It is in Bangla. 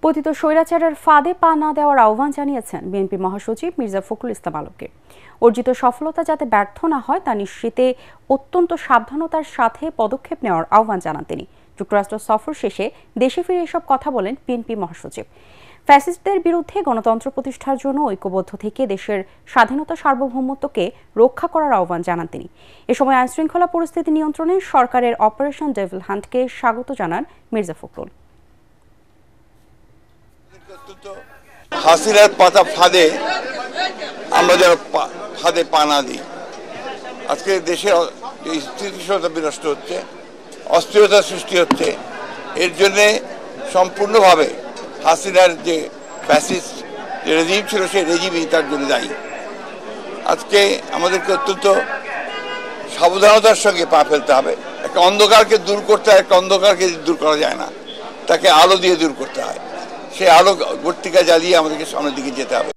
পতিত স্বৈরাচারের ফাঁদে পা না দেওয়ার আহ্বান জানিয়েছেন বিএনপি মহাসচিব মির্জা ফখরুল ইসলাম আলমগীর। অর্জিত সফলতা যাতে ব্যর্থ না হয় তা নিশ্চিতে অত্যন্ত সাবধানতার সাথে পদক্ষেপ নেওয়ার আহ্বান জানান তিনি। যুক্তরাষ্ট্র সফর শেষে দেশে ফিরে এসব কথা বলেন বিএনপি মহাসচিব। ফ্যাসিস্টদের বিরুদ্ধে গণতন্ত্র প্রতিষ্ঠার জন্য ঐক্যবদ্ধ থেকে দেশের স্বাধীনতা সার্বভৌমত্বকে রক্ষা করার আহ্বান জানান তিনি। এ সময় আইনশৃঙ্খলা পরিস্থিতি নিয়ন্ত্রণে সরকারের অপারেশন ডেভিল হান্টকে স্বাগত জানান মির্জা ফখরুল। হাসিনার পাতা ফাঁদে আমরা যেন ফাঁদে পা না দিই। আজকে দেশের স্থিতিশীলতা বিনষ্ট হচ্ছে, অস্থিরতা সৃষ্টি হচ্ছে। এর জন্যে সম্পূর্ণভাবে হাসিনার যে ফ্যাসিস্ট যে রেজিম ছিল সেই রেজিমই তার জন্য দায়ী। আজকে আমাদেরকে অত্যন্ত সাবধানতার সঙ্গে পা ফেলতে হবে। একটা অন্ধকারকে দূর করতে হয়, একটা অন্ধকারকে দূর করা যায় না, তাকে আলো দিয়ে দূর করতে হয়। সেই আলো বর্তিকা জ্বালিয়ে আমাদেরকে সামনের দিকে যেতে হবে।